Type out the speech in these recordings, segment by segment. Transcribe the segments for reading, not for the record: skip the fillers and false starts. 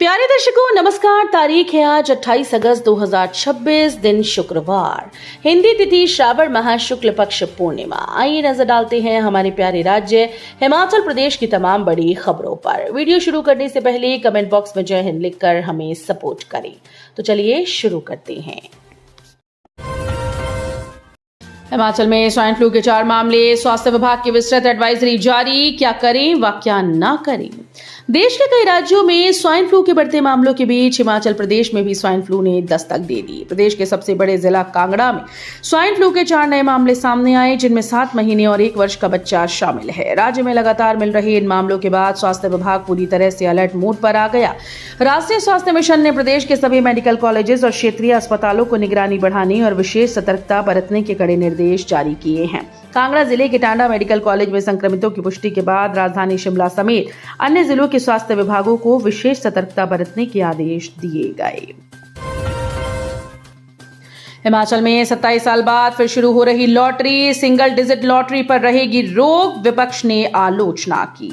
प्यारे दर्शकों नमस्कार। तारीख है आज 28 अगस्त 2026, दिन शुक्रवार, हिंदी तिथि श्रावण माह शुक्ल पक्ष पूर्णिमा। आइए नजर डालते हैं हमारे प्यारे राज्य हिमाचल प्रदेश की तमाम बड़ी खबरों पर। वीडियो शुरू करने से पहले कमेंट बॉक्स में जय हिंद लिखकर हमें सपोर्ट करें। तो चलिए शुरू करते हैं। हिमाचल में स्वाइन फ्लू के 4 मामले, स्वास्थ्य विभाग की विस्तृत एडवाइजरी जारी, क्या करें व क्या ना करें। देश के कई राज्यों में स्वाइन फ्लू के बढ़ते मामलों के बीच हिमाचल प्रदेश में भी स्वाइन फ्लू ने दस्तक दे दी। प्रदेश के सबसे बड़े जिला कांगड़ा में स्वाइन फ्लू के 4 नए मामले सामने आए, जिनमें 7 महीने और 1 वर्ष का बच्चा शामिल है। राज्य में लगातार मिल रहे इन मामलों के बाद स्वास्थ्य विभाग पूरी तरह से अलर्ट मोड पर आ गया। राष्ट्रीय स्वास्थ्य मिशन ने प्रदेश के सभी मेडिकल कॉलेजेस और क्षेत्रीय अस्पतालों को निगरानी बढ़ाने और विशेष सतर्कता बरतने के कड़े निर्देश जारी किए हैं। कांगड़ा जिले के टांडा मेडिकल कॉलेज में संक्रमितों की पुष्टि के बाद राजधानी शिमला समेत अन्य जिलों के स्वास्थ्य विभागों को विशेष सतर्कता बरतने के आदेश दिए गए। हिमाचल में 27 साल बाद फिर शुरू हो रही लॉटरी, सिंगल डिजिट लॉटरी पर रहेगी रोक, विपक्ष ने आलोचना की।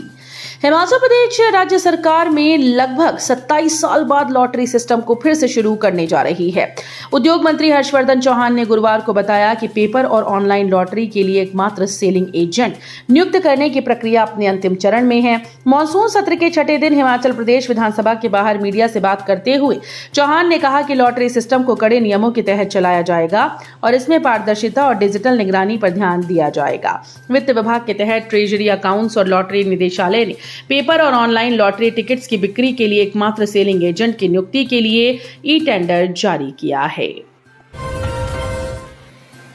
हिमाचल प्रदेश राज्य सरकार में लगभग 27 साल बाद लॉटरी सिस्टम को फिर से शुरू करने जा रही है। उद्योग मंत्री हर्षवर्धन चौहान ने गुरुवार को बताया कि पेपर और ऑनलाइन लॉटरी के लिए एकमात्र सेलिंग एजेंट नियुक्त करने की प्रक्रिया अपने अंतिम चरण में है। मॉनसून सत्र के 6ठे दिन हिमाचल प्रदेश विधानसभा के बाहर मीडिया से बात करते हुए चौहान ने कहा कि लॉटरी सिस्टम को कड़े नियमों के तहत चलाया जाएगा और इसमें पारदर्शिता और डिजिटल निगरानी पर ध्यान दिया जाएगा। वित्त विभाग के तहत ट्रेजरी अकाउंट्स और लॉटरी निदेशालय ने पेपर और ऑनलाइन लॉटरी टिकट्स की बिक्री के लिए एकमात्र सेलिंग एजेंट की नियुक्ति के लिए ई टेंडर जारी किया है।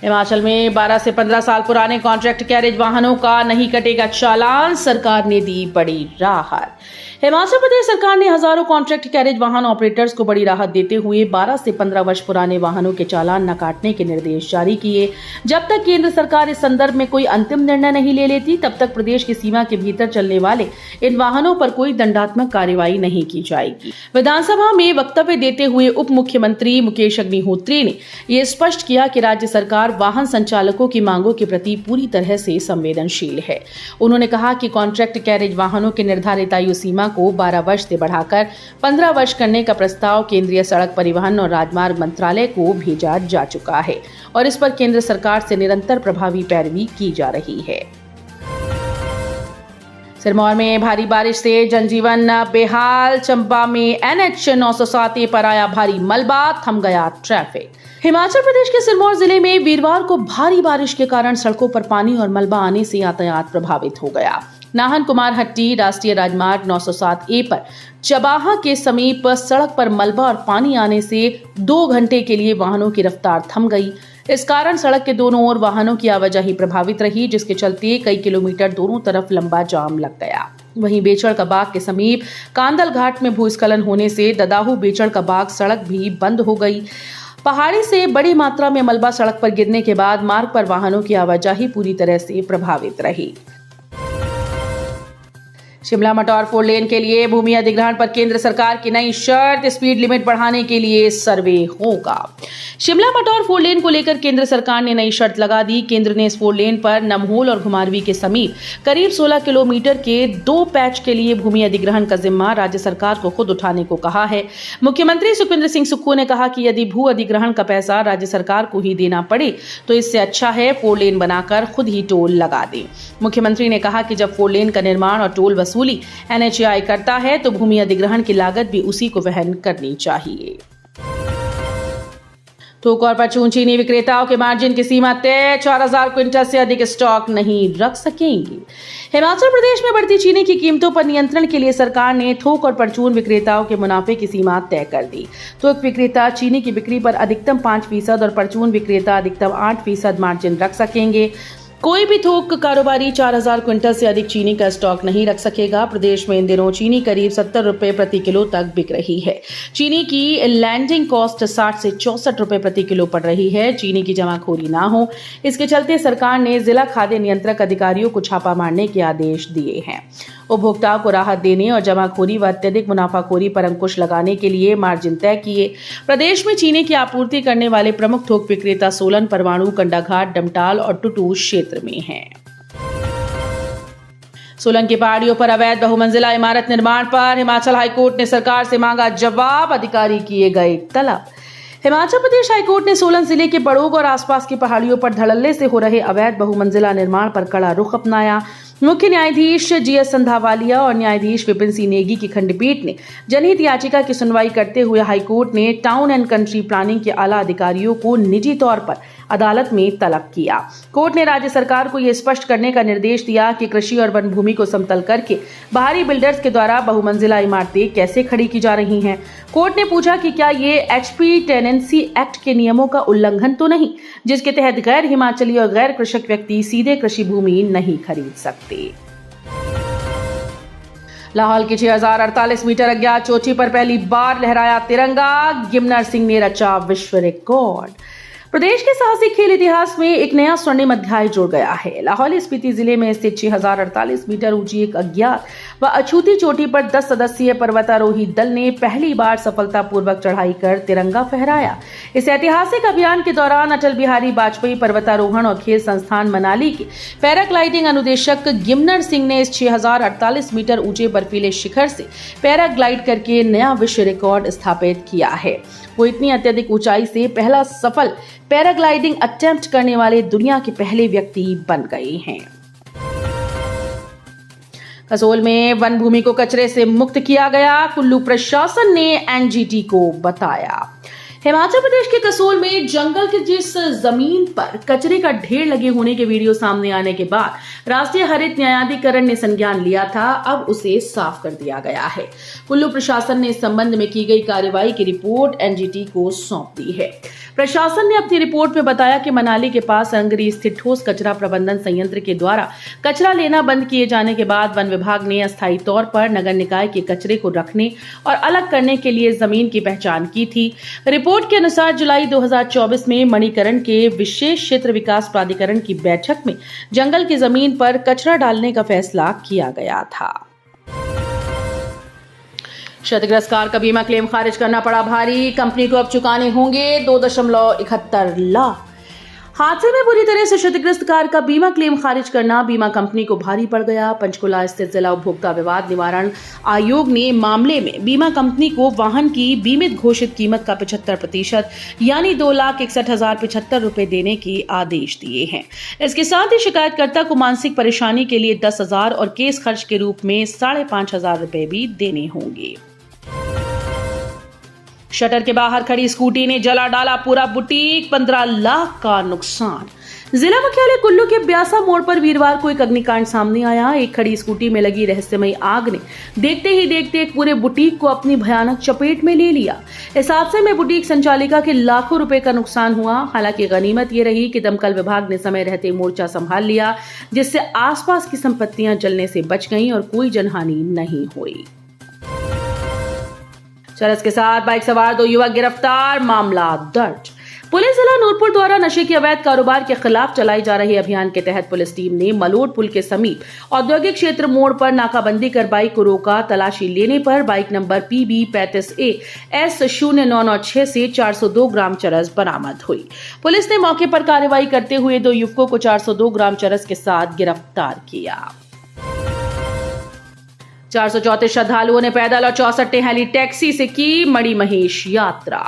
हिमाचल में 12 से 15 साल पुराने कॉन्ट्रैक्ट कैरेज वाहनों का नहीं कटेगा चालान, सरकार ने दी बड़ी राहत। हिमाचल प्रदेश सरकार ने हजारों कॉन्ट्रैक्ट कैरेज वाहन ऑपरेटर्स को बड़ी राहत देते हुए 12 से 15 वर्ष पुराने वाहनों के चालान न काटने के निर्देश जारी किए। जब तक केंद्र सरकार इस संदर्भ में कोई अंतिम निर्णय नहीं ले लेती, तब तक प्रदेश की सीमा के भीतर चलने वाले इन वाहनों पर कोई दंडात्मक कार्रवाई नहीं की जाएगी। विधानसभा में वक्तव्य देते हुए उप मुख्यमंत्री मुकेश अग्निहोत्री ने यह स्पष्ट किया कि राज्य सरकार वाहन संचालकों की मांगों के प्रति पूरी तरह से संवेदनशील है। उन्होंने कहा कि कॉन्ट्रैक्ट कैरेज वाहनों के निर्धारित आयु सीमा को 12 वर्ष से बढ़ाकर 15 वर्ष करने का प्रस्ताव केंद्रीय सड़क परिवहन और राजमार्ग मंत्रालय को भेजा जा चुका है और इस पर केंद्र सरकार से निरंतर प्रभावी पैरवी की जा रही है। सिरमौर में भारी बारिश से जनजीवन बेहाल, चंबा में NH 907 पर आया भारी मलबा, थम गया ट्रैफिक। हिमाचल प्रदेश के सिरमौर जिले में वीरवार को भारी बारिश के कारण सड़कों पर पानी और मलबा आने से यातायात प्रभावित हो गया। नाहन कुमार हट्टी राष्ट्रीय राजमार्ग 907A पर चबाहा के समीप सड़क पर मलबा और पानी आने से 2 घंटे के लिए वाहनों की रफ्तार थम गई। इस कारण सड़क के दोनों ओर वाहनों की आवाजाही प्रभावित रही, जिसके चलते कई किलोमीटर दोनों तरफ लंबा जाम लग गया। वहीं बेचड़ का बाग के समीप कांदल घाट में भूस्खलन होने से ददाहू बेचड़ का बाग सड़क भी बंद हो गई। पहाड़ी से बड़ी मात्रा में मलबा सड़क पर गिरने के बाद मार्ग पर वाहनों की आवाजाही पूरी तरह से प्रभावित रही। शिमला मटौर 4 लेन के लिए भूमि अधिग्रहण पर केंद्र सरकार की नई शर्त, स्पीड लिमिट बढ़ाने के लिए सर्वे होगा। शिमला मटौर 4 लेन को लेकर केंद्र सरकार ने नई शर्त लगा दी। केंद्र ने इस 4 लेन पर नमहोल और घुमारवी के समीप करीब 16 किलोमीटर के 2 पैच के लिए भूमि अधिग्रहण का जिम्मा राज्य सरकार को खुद उठाने को कहा है। मुख्यमंत्री सुखविंदर सिंह सुक्खू ने कहा कि यदि भू अधिग्रहण का पैसा राज्य सरकार को ही देना पड़े तो इससे अच्छा है 4 लेन बनाकर खुद ही टोल लगा दें। मुख्यमंत्री ने कहा कि जब 4 लेन का निर्माण और टोल वसूली NHAI करता है तो भूमि अधिग्रहण की लागत भी उसी को वहन करनी चाहिए। थोक और परचून चीनी विक्रेताओं के मार्जिन की सीमा तय, 4000 क्विंटल से अधिक स्टॉक नहीं रख सकेंगे। हिमाचल प्रदेश में बढ़ती चीनी की कीमतों पर नियंत्रण के लिए सरकार ने थोक और परचून विक्रेताओं के मुनाफे की सीमा तय कर दी। थोक विक्रेता चीनी की बिक्री पर अधिकतम 5% और परचून विक्रेता अधिकतम 8% मार्जिन रख सकेंगे। कोई भी थोक कारोबारी 4000 क्विंटल से अधिक चीनी का स्टॉक नहीं रख सकेगा। प्रदेश में इन दिनों चीनी करीब 70 रुपए प्रति किलो तक बिक रही है। चीनी की लैंडिंग कॉस्ट 60 से 64 रुपए प्रति किलो पड़ रही है। चीनी की जमाखोरी ना हो, इसके चलते सरकार ने जिला खाद्य नियंत्रक अधिकारियों को छापा मारने के आदेश दिए हैं। उपभोक्ताओं को राहत देने और जमाखोरी व अत्यधिक मुनाफाखोरी पर अंकुश लगाने के लिए मार्जिन तय किए। प्रदेश में चीनी की आपूर्ति करने वाले प्रमुख थोक विक्रेता सोलन, परवाणु, कंडाघाट, डमटाल और टुटू क्षेत्र में हैं। सोलन की पहाड़ियों पर अवैध बहुमंजिला इमारत निर्माण पर हिमाचल हाईकोर्ट ने सरकार से मांगा जवाब, अधिकारी किए गए तलब। हिमाचल प्रदेश हाईकोर्ट ने सोलन जिले के बड़ोग और आसपास की पहाड़ियों पर धड़ल्ले से हो रहे अवैध बहुमंजिला निर्माण पर कड़ा रुख अपनाया। मुख्य न्यायाधीश जीएस संधावालिया और न्यायाधीश विपिन सिंह नेगी की खंडपीठ ने जनहित याचिका की सुनवाई करते हुए हाईकोर्ट ने टाउन एंड कंट्री प्लानिंग के आला अधिकारियों को निजी तौर पर अदालत में तलब किया। कोर्ट ने राज्य सरकार को यह स्पष्ट करने का निर्देश दिया कि कृषि और वन भूमि को समतल करके बाहरी बिल्डर्स के द्वारा बहुमंजिला इमारतें कैसे खड़ी की जा रही हैं। कोर्ट ने पूछा कि क्या ये एचपी टेनेंसी एक्ट के नियमों का उल्लंघन तो नहीं, जिसके तहत गैर हिमाचली और गैर कृषक व्यक्ति सीधे कृषि भूमि नहीं खरीद सकते। लाहौल की 6048 मीटर अज्ञात चोटी पर पहली बार लहराया तिरंगा, गिमनर सिंह ने रचा विश्व रिकॉर्ड। प्रदेश के साहसिक खेल इतिहास में एक नया स्वर्णिम अध्याय जुड़ गया है। लाहौल स्पीति जिले में स्थित 6048 मीटर ऊंची एक अज्ञात व अछूती चोटी पर 10 सदस्यीय पर्वतारोही दल ने पहली बार सफलतापूर्वक चढ़ाई कर तिरंगा फहराया। इस ऐतिहासिक अभियान के दौरान अटल बिहारी वाजपेयी पर्वतारोहण और खेल संस्थान मनाली के पैराग्लाइडिंग अनुदेशक गिमनर सिंह ने इस 6048 मीटर ऊंचे बर्फीले शिखर से पैराग्लाइड करके नया विश्व रिकॉर्ड स्थापित किया है। वो इतनी अत्यधिक ऊंचाई से पहला सफल पैराग्लाइडिंग अटेम्प्ट करने वाले दुनिया के पहले व्यक्ति बन गए हैं। कसोल में वन भूमि को कचरे से मुक्त किया गया, कुल्लू प्रशासन ने एनजीटी को बताया। हिमाचल प्रदेश के कसोल में जंगल की जिस जमीन पर कचरे का ढेर लगे होने के वीडियो सामने आने के बाद राष्ट्रीय हरित न्यायाधिकरण ने संज्ञान लिया था, अब उसे साफ कर दिया गया है। कुल्लू प्रशासन ने इस संबंध में की गई कार्रवाई की रिपोर्ट एनजीटी को सौंप दी है। प्रशासन ने अपनी रिपोर्ट में बताया कि मनाली के पास अंगरी स्थित ठोस कचरा प्रबंधन संयंत्र के द्वारा कचरा लेना बंद किए जाने के बाद वन विभाग ने अस्थायी तौर पर नगर निकाय के कचरे को रखने और अलग करने के लिए जमीन की पहचान की थी। रिपोर्ट के अनुसार जुलाई 2024 में मणिकरण के विशेष क्षेत्र विकास प्राधिकरण की बैठक में जंगल की जमीन पर कचरा डालने का फैसला किया गया था। क्षतिग्रस्त कार का बीमा क्लेम खारिज करना पड़ा भारी, कंपनी को अब चुकाने होंगे 2.71 लाख। हादसे में बुरी तरह से क्षतिग्रस्त कार का बीमा क्लेम खारिज करना बीमा कंपनी को भारी पड़ गया। पंचकुला स्थित जिला उपभोक्ता विवाद निवारण आयोग ने मामले में बीमा कंपनी को वाहन की बीमित घोषित कीमत का 75% यानी 2,61,075 रुपए देने के आदेश दिए हैं। इसके साथ ही शिकायतकर्ता को मानसिक परेशानी के लिए 10,000 और केस खर्च के रूप में 5,500 रुपए भी देने होंगे। शटर के बाहर खड़ी स्कूटी ने जला डाला पूरा बुटीक, 15 लाख का नुकसान। जिला मुख्यालय कुल्लू के ब्यासा मोड़ पर वीरवार को एक अग्निकांड सामने आया। एक खड़ी स्कूटी में लगी रहस्यमयी आग ने देखते ही देखते एक पूरे बुटीक को अपनी भयानक चपेट में ले लिया। इस हादसे में बुटीक संचालिका के लाखों रुपए का नुकसान हुआ। हालांकि गनीमत ये रही कि दमकल विभाग ने समय रहते मोर्चा संभाल लिया, जिससे आसपास की संपत्तियां जलने से बच गईं और कोई जनहानि नहीं हुई। चरस के साथ बाइक सवार 2 युवक गिरफ्तार, मामला दर्ज। पुलिस जिला नूरपुर द्वारा नशे के अवैध कारोबार के खिलाफ चलाई जा रही अभियान के तहत पुलिस टीम ने मलोट पुल के समीप औद्योगिक क्षेत्र मोड़ पर नाकाबंदी कर बाइक को रोका। तलाशी लेने पर bike number PB 35A S0996 से 402 ग्राम चरस बरामद हुई। पुलिस ने मौके पर कार्रवाई करते हुए 2 युवकों को 402 ग्राम चरस के साथ गिरफ्तार किया। 434 श्रद्धालुओं ने पैदल और 64 हेली टैक्सी से की मणिमहेश यात्रा।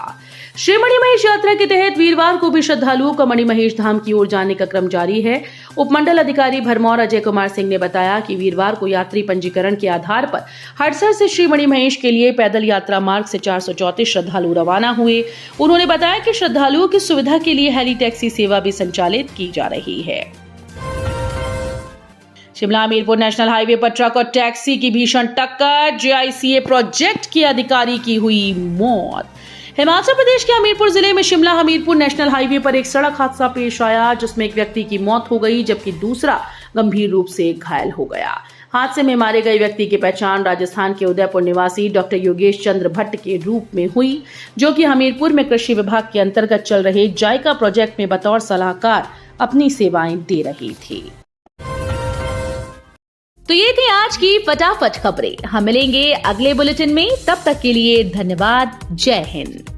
श्री मणिमहेश यात्रा के तहत वीरवार को भी श्रद्धालुओं का मणिमहेश धाम की ओर जाने का क्रम जारी है। उपमंडल अधिकारी भरमौर अजय कुमार सिंह ने बताया कि वीरवार को यात्री पंजीकरण के आधार पर हड़सर से श्री मणिमहेश के लिए पैदल यात्रा मार्ग से 434 श्रद्धालु रवाना हुए। उन्होंने बताया कि श्रद्धालुओं की सुविधा के लिए हेली टैक्सी सेवा भी संचालित की जा रही है। शिमला हमीरपुर नेशनल हाईवे पर ट्रक और टैक्सी की भीषण टक्कर, JICA प्रोजेक्ट के अधिकारी की हुई मौत। हिमाचल प्रदेश के हमीरपुर जिले में शिमला हमीरपुर नेशनल हाईवे पर एक सड़क हादसा पेश आया, जिसमें एक व्यक्ति की मौत हो गई जबकि दूसरा गंभीर रूप से घायल हो गया। हादसे में मारे गए व्यक्ति की पहचान राजस्थान के उदयपुर निवासी डॉक्टर योगेश चंद्र भट्ट के रूप में हुई, जो कि हमीरपुर में कृषि विभाग के अंतर्गत चल रहे जायका प्रोजेक्ट में बतौर सलाहकार अपनी सेवाएं दे रही थी। तो ये थी आज की फटाफट खबरें। हम मिलेंगे अगले बुलेटिन में, तब तक के लिए धन्यवाद। जय हिंद।